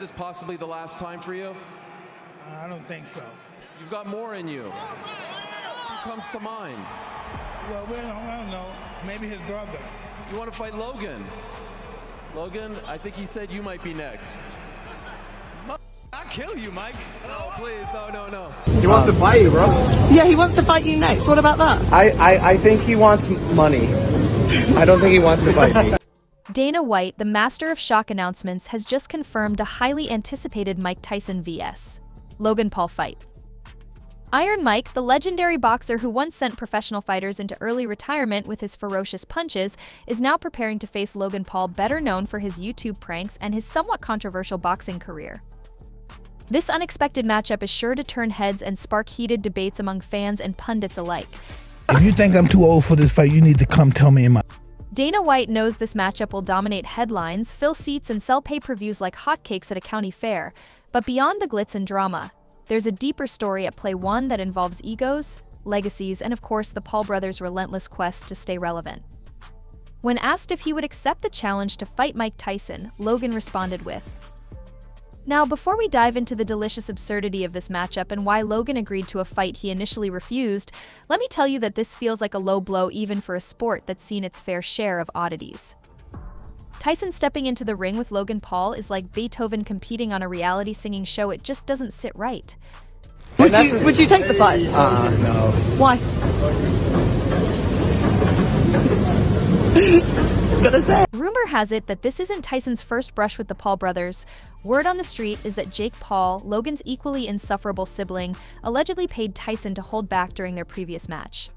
this possibly the last time for you? I don't think so. You've got more in you. Who comes to mind? Well, I don't know. Maybe his brother. You want to fight Logan? Logan, I think he said you might be next. I'll kill you, Mike. No, please, no. He wants to fight you, bro. Yeah, he wants to fight you next. What about that? I think he wants money. I don't think he wants to fight me. Dana White, the master of shock announcements, has just confirmed a highly anticipated Mike Tyson vs. Logan Paul fight. Iron Mike, the legendary boxer who once sent professional fighters into early retirement with his ferocious punches, is now preparing to face Logan Paul, better known for his YouTube pranks and his somewhat controversial boxing career. This unexpected matchup is sure to turn heads and spark heated debates among fans and pundits alike. If you think I'm too old for this fight, you need to come tell me in my... Dana White knows this matchup will dominate headlines, fill seats, and sell pay-per-views like hotcakes at a county fair. But beyond the glitz and drama, there's a deeper story at play, one that involves egos, legacies, and of course the Paul brothers' relentless quest to stay relevant. When asked if he would accept the challenge to fight Mike Tyson, Logan responded with, "Now, before we dive into the delicious absurdity of this matchup and why Logan agreed to a fight he initially refused, let me tell you that this feels like a low blow even for a sport that's seen its fair share of oddities. Tyson stepping into the ring with Logan Paul is like Beethoven competing on a reality singing show. It just doesn't sit right." Would you take the fight? No. Why? Gonna say. Rumor has it that this isn't Tyson's first brush with the Paul brothers. Word on the street is that Jake Paul, Logan's equally insufferable sibling, allegedly paid Tyson to hold back during their previous match.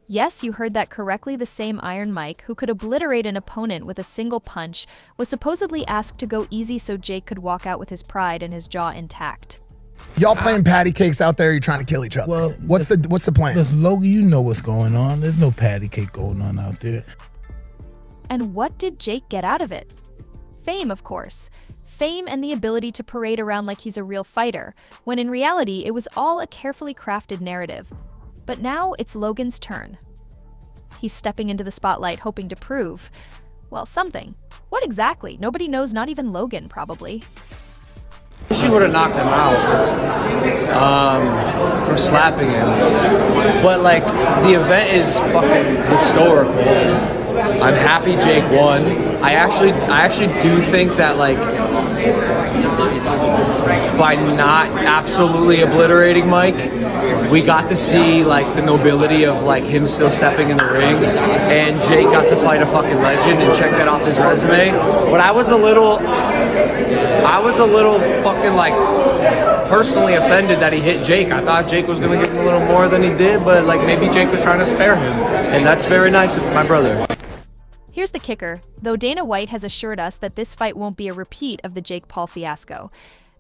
Yes, you heard that correctly. The same Iron Mike, who could obliterate an opponent with a single punch, was supposedly asked to go easy so Jake could walk out with his pride and his jaw intact. Y'all playing patty cakes out there? You're trying to kill each other. Well, what's the plan? Listen, Logan, you know what's going on. There's no patty cake going on out there. And what did Jake get out of it? Fame, of course. Fame and the ability to parade around like he's a real fighter, when in reality it was all a carefully crafted narrative. But now it's Logan's turn. He's stepping into the spotlight hoping to prove, well, something. What exactly? Nobody knows, not even Logan, probably. She would have knocked him out for slapping him. But like, the event is fucking historical. I'm happy Jake won. I actually do think that, like, by not absolutely obliterating Mike, we got to see like the nobility of like him still stepping in the ring, and Jake got to fight a fucking legend and check that off his resume. But I was a little fucking like personally offended that he hit Jake. I thought Jake was gonna give him a little more than he did, but like maybe Jake was trying to spare him, and that's very nice of my brother. Here's the kicker. Though Dana White has assured us that this fight won't be a repeat of the Jake Paul fiasco,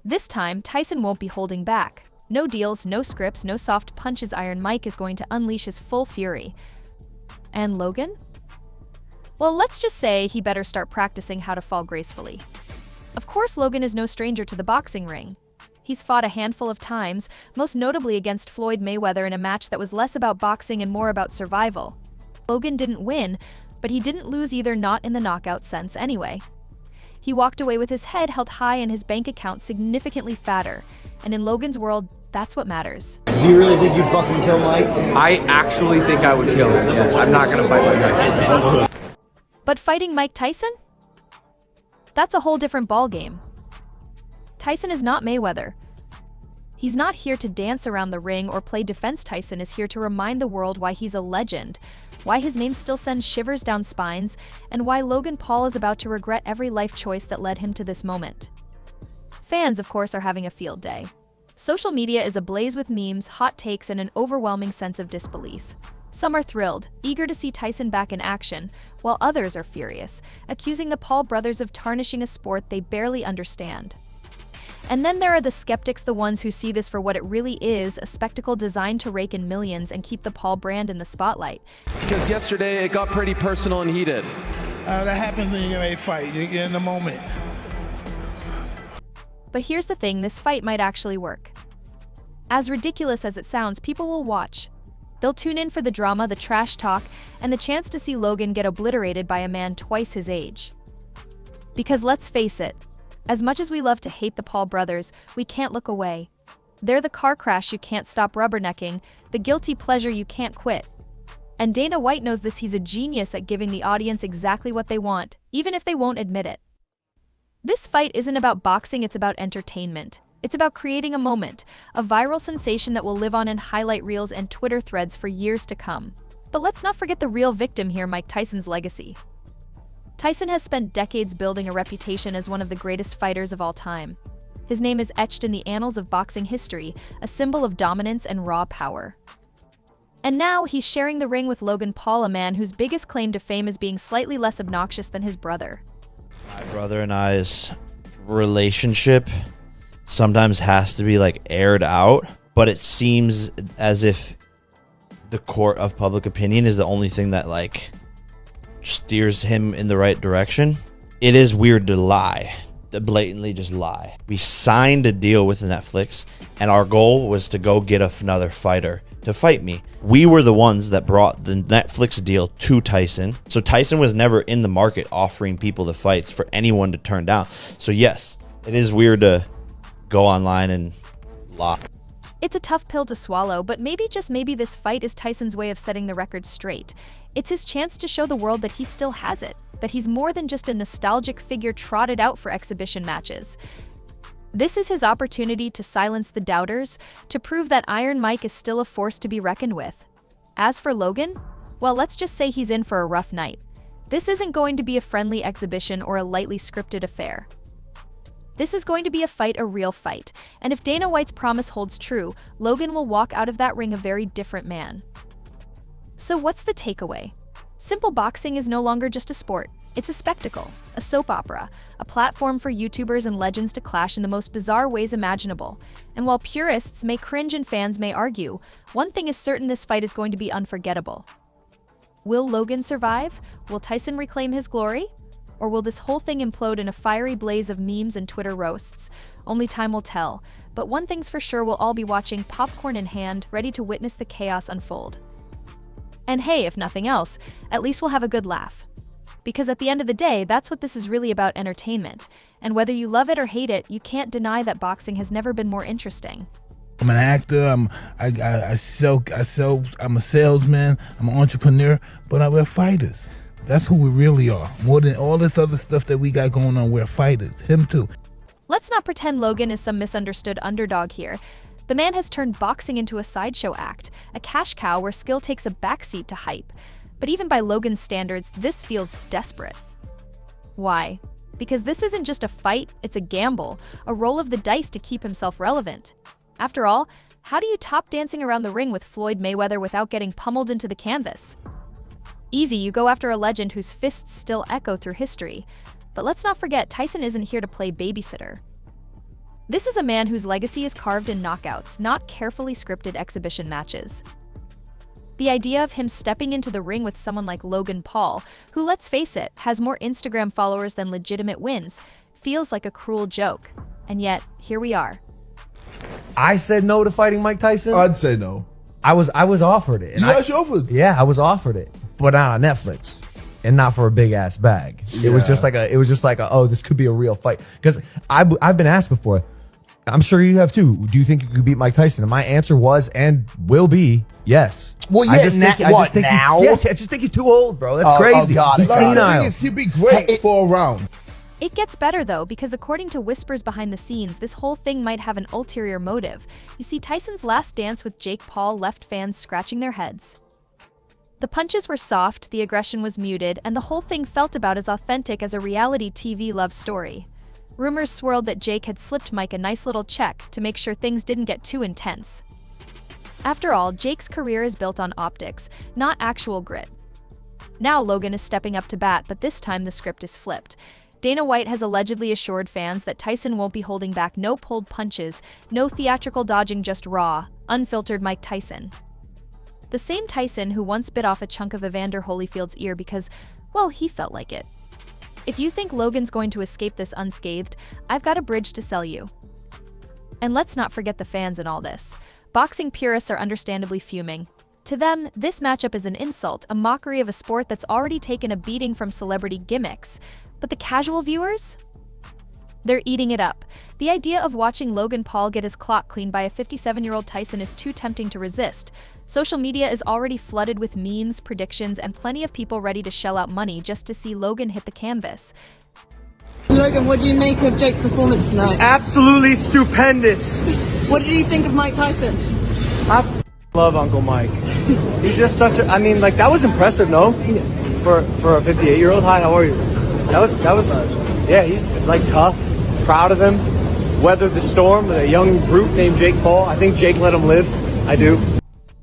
this time Tyson won't be holding back. No deals, no scripts, no soft punches. Iron Mike is going to unleash his full fury. And Logan? Well, let's just say he better start practicing how to fall gracefully. Of course, Logan is no stranger to the boxing ring. He's fought a handful of times, most notably against Floyd Mayweather in a match that was less about boxing and more about survival. Logan didn't win, but he didn't lose either, not in the knockout sense anyway. He walked away with his head held high and his bank account significantly fatter. And in Logan's world, that's what matters. Do you really think you'd fucking kill Mike? I actually think I would kill him, yes. I'm not gonna fight Mike Tyson. But fighting Mike Tyson? That's a whole different ballgame. Tyson is not Mayweather. He's not here to dance around the ring or play defense. Tyson is here to remind the world why he's a legend, why his name still sends shivers down spines, and why Logan Paul is about to regret every life choice that led him to this moment. Fans, of course, are having a field day. Social media is ablaze with memes, hot takes, and an overwhelming sense of disbelief. Some are thrilled, eager to see Tyson back in action, while others are furious, accusing the Paul brothers of tarnishing a sport they barely understand. And then there are the skeptics, the ones who see this for what it really is, a spectacle designed to rake in millions and keep the Paul brand in the spotlight. Because yesterday it got pretty personal and heated. That happens when you're in a fight. You're in the moment. But here's the thing, this fight might actually work. As ridiculous as it sounds, people will watch. They'll tune in for the drama, the trash talk, and the chance to see Logan get obliterated by a man twice his age. Because let's face it, As much as we love to hate the Paul brothers, we can't look away. They're the car crash you can't stop rubbernecking, the guilty pleasure you can't quit. And Dana White knows this. He's a genius at giving the audience exactly what they want, even if they won't admit it. This fight isn't about boxing, it's about entertainment. It's about creating a moment, a viral sensation that will live on in highlight reels and Twitter threads for years to come. But let's not forget the real victim here, Mike Tyson's legacy. Tyson has spent decades building a reputation as one of the greatest fighters of all time. His name is etched in the annals of boxing history, a symbol of dominance and raw power. And now he's sharing the ring with Logan Paul, a man whose biggest claim to fame is being slightly less obnoxious than his brother. My brother and I's relationship sometimes has to be like aired out, but it seems as if the court of public opinion is the only thing that like steers him in the right direction. It is weird to lie, to blatantly just lie. We signed a deal with Netflix and our goal was to go get another fighter to fight me. We were the ones that brought the Netflix deal to Tyson. So Tyson was never in the market offering people the fights for anyone to turn down. So yes, it is weird to go online and lie. It's a tough pill to swallow, but maybe, just maybe, this fight is Tyson's way of setting the record straight. It's his chance to show the world that he still has it, that he's more than just a nostalgic figure trotted out for exhibition matches. This is his opportunity to silence the doubters, to prove that Iron Mike is still a force to be reckoned with. As for Logan, well, let's just say he's in for a rough night. This isn't going to be a friendly exhibition or a lightly scripted affair. This is going to be a fight, a real fight. And if Dana White's promise holds true, Logan will walk out of that ring a very different man. So what's the takeaway? Simple boxing is no longer just a sport. It's a spectacle, a soap opera, a platform for YouTubers and legends to clash in the most bizarre ways imaginable. And while purists may cringe and fans may argue, one thing is certain: this fight is going to be unforgettable. Will Logan survive? Will Tyson reclaim his glory? Or will this whole thing implode in a fiery blaze of memes and Twitter roasts? Only time will tell. But one thing's for sure, we'll all be watching, popcorn in hand, ready to witness the chaos unfold. And hey, if nothing else, at least we'll have a good laugh. Because at the end of the day, that's what this is really about: entertainment. And whether you love it or hate it, you can't deny that boxing has never been more interesting. I'm an actor. I sell. I'm a salesman. I'm an entrepreneur. But we're fighters. That's who we really are. More than all this other stuff that we got going on, we're fighters. Him too. Let's not pretend Logan is some misunderstood underdog here. The man has turned boxing into a sideshow act, a cash cow where skill takes a backseat to hype. But even by Logan's standards, this feels desperate. Why? Because this isn't just a fight, it's a gamble, a roll of the dice to keep himself relevant. After all, how do you top dancing around the ring with Floyd Mayweather without getting pummeled into the canvas? Easy, you go after a legend whose fists still echo through history. But let's not forget, Tyson isn't here to play babysitter. This is a man whose legacy is carved in knockouts, not carefully scripted exhibition matches. The idea of him stepping into the ring with someone like Logan Paul, who, let's face it, has more Instagram followers than legitimate wins, feels like a cruel joke. And yet, here we are. I said no to fighting Mike Tyson. I'd say no. I was offered it. And you actually offered? Yeah, I was offered it, but not on Netflix, and not for a big ass bag. Yeah. It was just like a oh, this could be a real fight. Because I've been asked before. I'm sure you have too. Do you think you could beat Mike Tyson? And my answer was and will be yes. Well, yeah, now? Yes, I just think he's too old, bro. That's crazy. Oh, God. He's senile. The thing is, he'd be great for a round. It gets better though, because according to whispers behind the scenes, this whole thing might have an ulterior motive. You see, Tyson's last dance with Jake Paul left fans scratching their heads. The punches were soft, the aggression was muted, and the whole thing felt about as authentic as a reality TV love story. Rumors swirled that Jake had slipped Mike a nice little check to make sure things didn't get too intense. After all, Jake's career is built on optics, not actual grit. Now Logan is stepping up to bat, but this time the script is flipped. Dana White has allegedly assured fans that Tyson won't be holding back, no pulled punches, no theatrical dodging, just raw, unfiltered Mike Tyson. The same Tyson who once bit off a chunk of Evander Holyfield's ear because, well, he felt like it. If you think Logan's going to escape this unscathed, I've got a bridge to sell you. And let's not forget the fans in all this. Boxing purists are understandably fuming. To them, this matchup is an insult, a mockery of a sport that's already taken a beating from celebrity gimmicks. But the casual viewers? They're eating it up. The idea of watching Logan Paul get his clock cleaned by a 57-year-old Tyson is too tempting to resist. Social media is already flooded with memes, predictions, and plenty of people ready to shell out money just to see Logan hit the canvas. Logan, what do you make of Jake's performance tonight? Absolutely stupendous. What did you think of Mike Tyson? I love Uncle Mike. He's just such a, I mean, like, that was impressive, no? For a 58-year-old. Hi, how are you? That was, yeah, he's like tough, proud of him, weathered the storm with a young brute named Jake Paul. I think Jake let him live. I do.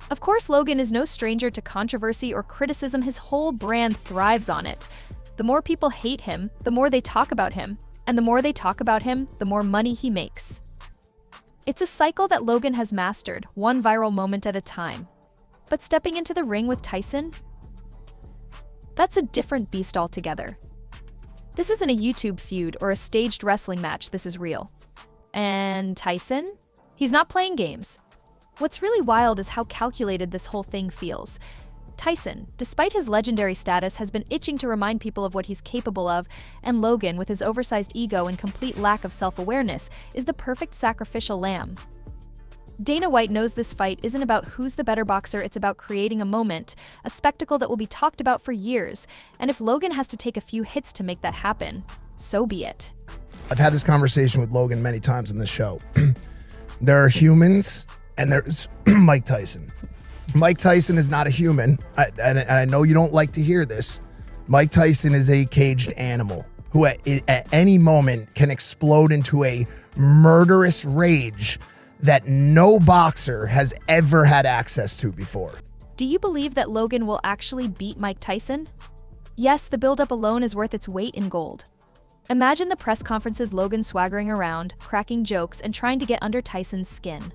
Of course, Logan is no stranger to controversy or criticism. His whole brand thrives on it. The more people hate him, the more they talk about him. And the more they talk about him, the more money he makes. It's a cycle that Logan has mastered, one viral moment at a time. But stepping into the ring with Tyson? That's a different beast altogether. This isn't a YouTube feud or a staged wrestling match, this is real. And Tyson? He's not playing games. What's really wild is how calculated this whole thing feels. Tyson, despite his legendary status, has been itching to remind people of what he's capable of, and Logan, with his oversized ego and complete lack of self-awareness, is the perfect sacrificial lamb. Dana White knows this fight isn't about who's the better boxer, it's about creating a moment, a spectacle that will be talked about for years, and if Logan has to take a few hits to make that happen, so be it. I've had this conversation with Logan many times in the show. There are humans, and there's Mike Tyson. Mike Tyson is not a human, and I know you don't like to hear this. Mike Tyson is a caged animal who at any moment can explode into a murderous rage that no boxer has ever had access to before. Do you believe that Logan will actually beat Mike Tyson? Yes, the build-up alone is worth its weight in gold. Imagine the press conferences Logan swaggering around, cracking jokes, and trying to get under Tyson's skin.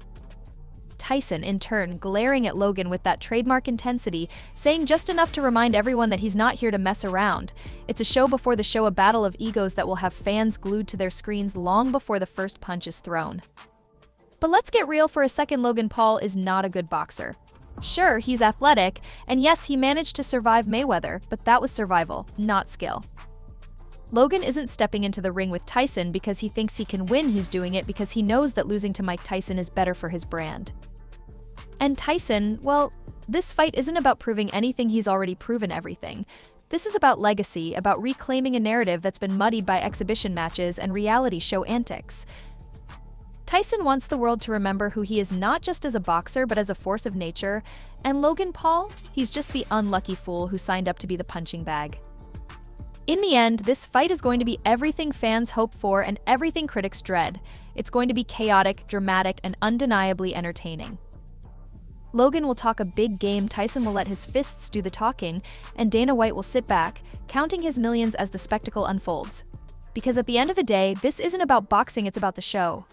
Tyson, in turn, glaring at Logan with that trademark intensity, saying just enough to remind everyone that he's not here to mess around. It's a show before the show, a battle of egos that will have fans glued to their screens long before the first punch is thrown. But let's get real for a second, Logan Paul is not a good boxer. Sure, he's athletic, and yes, he managed to survive Mayweather, but that was survival, not skill. Logan isn't stepping into the ring with Tyson because he thinks he can win, he's doing it because he knows that losing to Mike Tyson is better for his brand. And Tyson, well, this fight isn't about proving anything, he's already proven everything. This is about legacy, about reclaiming a narrative that's been muddied by exhibition matches and reality show antics. Tyson wants the world to remember who he is not just as a boxer, but as a force of nature. And Logan Paul, he's just the unlucky fool who signed up to be the punching bag. In the end, this fight is going to be everything fans hope for and everything critics dread. It's going to be chaotic, dramatic, and undeniably entertaining. Logan will talk a big game, Tyson will let his fists do the talking, and Dana White will sit back, counting his millions as the spectacle unfolds. Because at the end of the day, this isn't about boxing, it's about the show.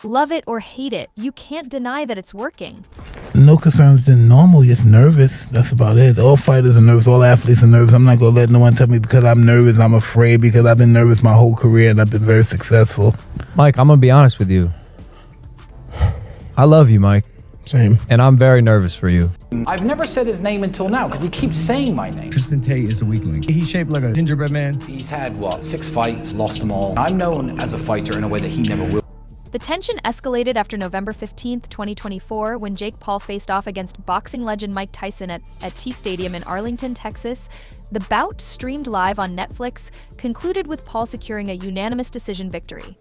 Love it or hate it, you can't deny that it's working. No concerns than normal, just nervous. That's about it. All fighters are nervous, all athletes are nervous. I'm not going to let no one tell me because I'm nervous, I'm afraid, because I've been nervous my whole career and I've been very successful. Mike, I'm going to be honest with you. I love you, Mike. Same. And I'm very nervous for you. I've never said his name until now because he keeps saying my name. Tristan Tate is a weakling. He's shaped like a gingerbread man. He's had, 6 fights, lost them all. I'm known as a fighter in a way that he never will. The tension escalated after November 15th, 2024, when Jake Paul faced off against boxing legend Mike Tyson at T Stadium in Arlington, Texas. The bout, streamed live on Netflix, concluded with Paul securing a unanimous decision victory.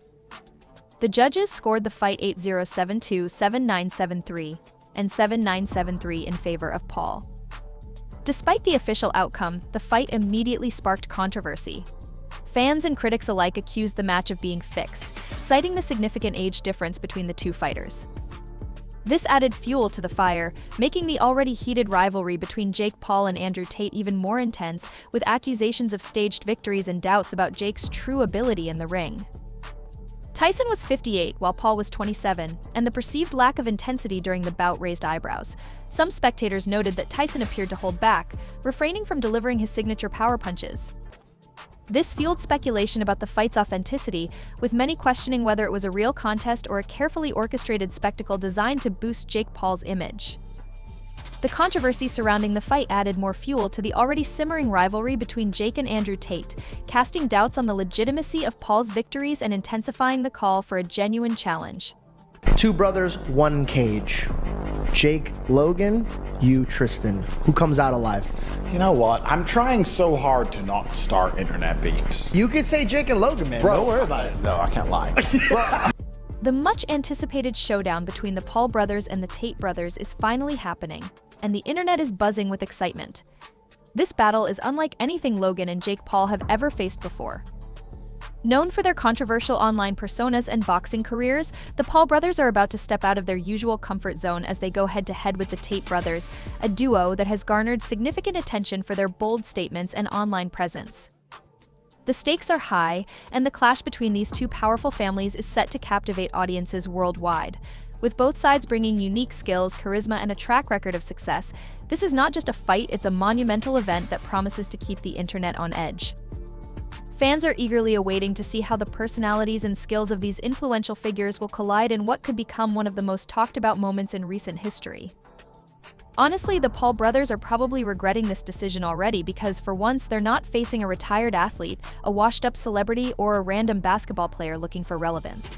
The judges scored the fight 8-0, 7-2, 7-9, 7-3, and 7-9, 7-3 in favor of Paul. Despite the official outcome, the fight immediately sparked controversy. Fans and critics alike accused the match of being fixed, citing the significant age difference between the two fighters. This added fuel to the fire, making the already heated rivalry between Jake Paul and Andrew Tate even more intense, with accusations of staged victories and doubts about Jake's true ability in the ring. Tyson was 58, while Paul was 27, and the perceived lack of intensity during the bout raised eyebrows. Some spectators noted that Tyson appeared to hold back, refraining from delivering his signature power punches. This fueled speculation about the fight's authenticity, with many questioning whether it was a real contest or a carefully orchestrated spectacle designed to boost Jake Paul's image. The controversy surrounding the fight added more fuel to the already simmering rivalry between Jake and Andrew Tate, casting doubts on the legitimacy of Paul's victories and intensifying the call for a genuine challenge. Two brothers, one cage. Jake, Logan, you, Tristan. Who comes out alive? You know what? I'm trying so hard to not start internet beefs. You could say Jake and Logan, man. Bro, Don't worry about it. No, I can't lie. The much-anticipated showdown between the Paul brothers and the Tate brothers is finally happening, and the internet is buzzing with excitement. This battle is unlike anything Logan and Jake Paul have ever faced before. Known for their controversial online personas and boxing careers, the Paul brothers are about to step out of their usual comfort zone as they go head-to-head with the Tate brothers, a duo that has garnered significant attention for their bold statements and online presence. The stakes are high, and the clash between these two powerful families is set to captivate audiences worldwide. With both sides bringing unique skills, charisma, and a track record of success, this is not just a fight, it's a monumental event that promises to keep the internet on edge. Fans are eagerly awaiting to see how the personalities and skills of these influential figures will collide in what could become one of the most talked-about moments in recent history. Honestly, the Paul brothers are probably regretting this decision already because for once they're not facing a retired athlete, a washed-up celebrity, or a random basketball player looking for relevance.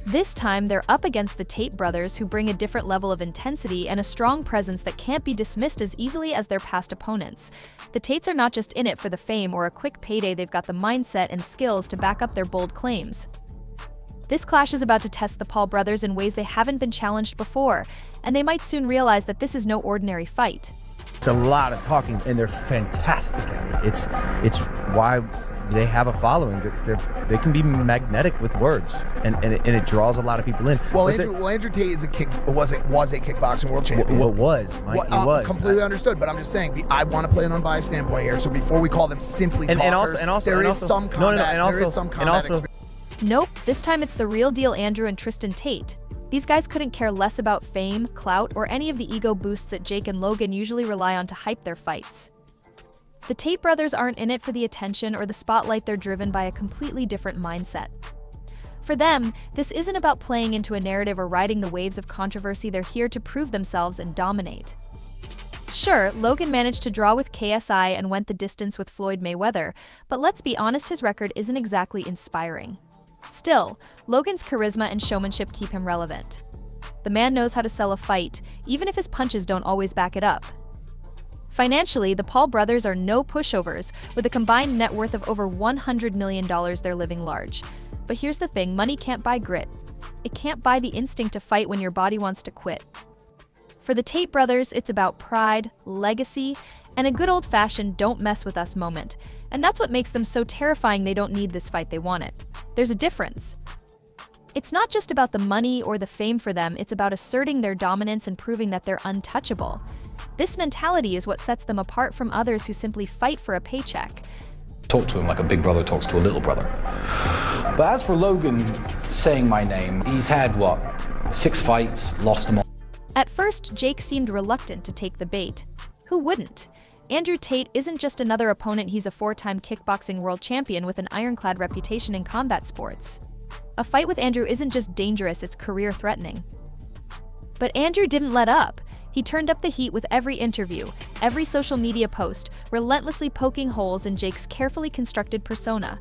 This time, they're up against the Tate brothers, who bring a different level of intensity and a strong presence that can't be dismissed as easily as their past opponents. The Tates are not just in it for the fame or a quick payday, they've got the mindset and skills to back up their bold claims. This clash is about to test the Paul brothers in ways they haven't been challenged before, and they might soon realize that this is no ordinary fight. It's a lot of talking, and they're fantastic at it. It's why they have a following. They can be magnetic with words, and it draws a lot of people in. Well, Andrew Tate is was a kickboxing world champion. What was? Mike, he was. Completely understood, but I'm just saying, I want to play an unbiased standpoint here. So before we call them simply talkers, there is some combat. Nope, this time it's the real deal Andrew and Tristan Tate. These guys couldn't care less about fame, clout, or any of the ego boosts that Jake and Logan usually rely on to hype their fights. The Tate brothers aren't in it for the attention or the spotlight, they're driven by a completely different mindset. For them, this isn't about playing into a narrative or riding the waves of controversy, they're here to prove themselves and dominate. Sure, Logan managed to draw with KSI and went the distance with Floyd Mayweather, but let's be honest, his record isn't exactly inspiring. Still, Logan's charisma and showmanship keep him relevant. The man knows how to sell a fight, even if his punches don't always back it up. Financially, the Paul brothers are no pushovers, with a combined net worth of over $100 million. They're living large. But here's the thing, money can't buy grit. It can't buy the instinct to fight when your body wants to quit. For the Tate brothers, it's about pride, legacy, and a good old-fashioned don't mess with us moment. And that's what makes them so terrifying. They don't need this fight, they want it. There's a difference. It's not just about the money or the fame for them, it's about asserting their dominance and proving that they're untouchable. This mentality is what sets them apart from others who simply fight for a paycheck. Talk to him like a big brother talks to a little brother. But as for Logan saying my name, he's had, 6 fights, lost them all. At first, Jake seemed reluctant to take the bait. Who wouldn't? Andrew Tate isn't just another opponent, he's a 4-time kickboxing world champion with an ironclad reputation in combat sports. A fight with Andrew isn't just dangerous, it's career-threatening. But Andrew didn't let up. He turned up the heat with every interview, every social media post, relentlessly poking holes in Jake's carefully constructed persona.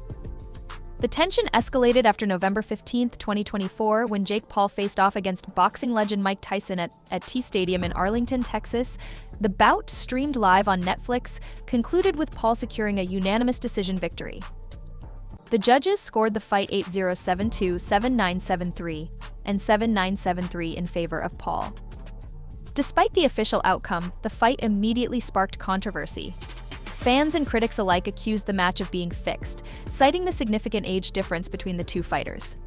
The tension escalated after November 15, 2024, when Jake Paul faced off against boxing legend Mike Tyson at T Stadium in Arlington, Texas. The bout, streamed live on Netflix, concluded with Paul securing a unanimous decision victory. The judges scored the fight 8-0, 7-2, 7-9, 7-3, and 7-9, 7-3 in favor of Paul. Despite the official outcome, the fight immediately sparked controversy. Fans and critics alike accused the match of being fixed, citing the significant age difference between the two fighters.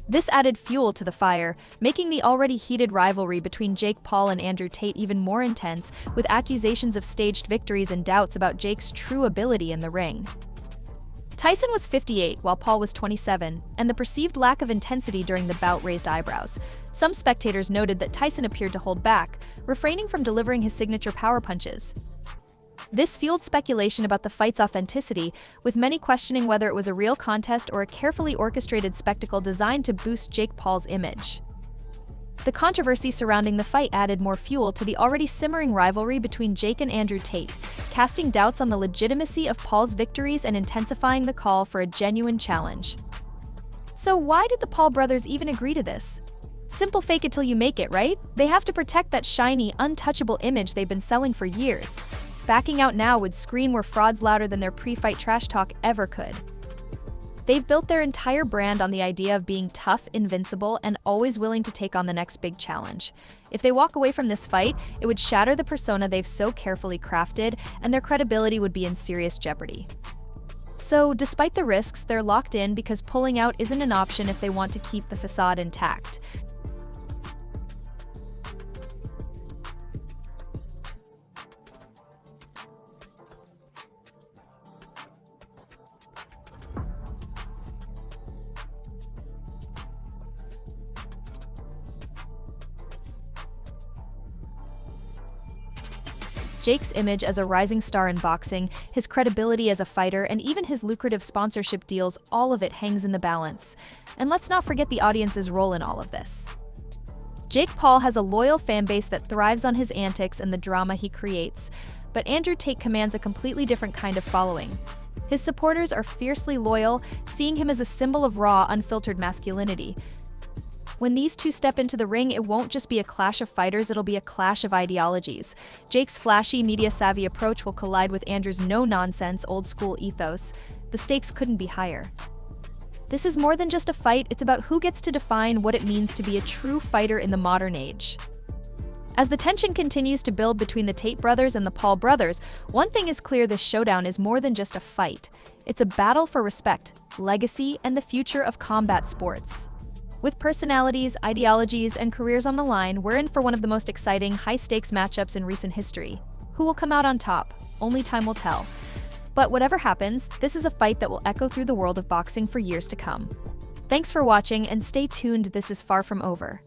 This added fuel to the fire, making the already heated rivalry between Jake Paul and Andrew Tate even more intense, with accusations of staged victories and doubts about Jake's true ability in the ring. Tyson was 58 while Paul was 27, and the perceived lack of intensity during the bout raised eyebrows. Some spectators noted that Tyson appeared to hold back, refraining from delivering his signature power punches. This fueled speculation about the fight's authenticity, with many questioning whether it was a real contest or a carefully orchestrated spectacle designed to boost Jake Paul's image. The controversy surrounding the fight added more fuel to the already simmering rivalry between Jake and Andrew Tate, casting doubts on the legitimacy of Paul's victories and intensifying the call for a genuine challenge. So why did the Paul brothers even agree to this? Simple fake it till you make it, right? They have to protect that shiny, untouchable image they've been selling for years. Backing out now would scream we're frauds louder than their pre-fight trash talk ever could. They've built their entire brand on the idea of being tough, invincible, and always willing to take on the next big challenge. If they walk away from this fight, it would shatter the persona they've so carefully crafted, and their credibility would be in serious jeopardy. So, despite the risks, they're locked in because pulling out isn't an option if they want to keep the facade intact. Jake's image as a rising star in boxing, his credibility as a fighter, and even his lucrative sponsorship deals, all of it hangs in the balance. And let's not forget the audience's role in all of this. Jake Paul has a loyal fan base that thrives on his antics and the drama he creates, but Andrew Tate commands a completely different kind of following. His supporters are fiercely loyal, seeing him as a symbol of raw, unfiltered masculinity. When these two step into the ring, it won't just be a clash of fighters, it'll be a clash of ideologies. Jake's flashy, media-savvy approach will collide with Andrew's no-nonsense, old-school ethos. The stakes couldn't be higher. This is more than just a fight, it's about who gets to define what it means to be a true fighter in the modern age. As the tension continues to build between the Tate brothers and the Paul brothers, one thing is clear: this showdown is more than just a fight. It's a battle for respect, legacy, and the future of combat sports. With personalities, ideologies, and careers on the line, we're in for one of the most exciting, high-stakes matchups in recent history. Who will come out on top? Only time will tell. But whatever happens, this is a fight that will echo through the world of boxing for years to come. Thanks for watching, and stay tuned, this is far from over.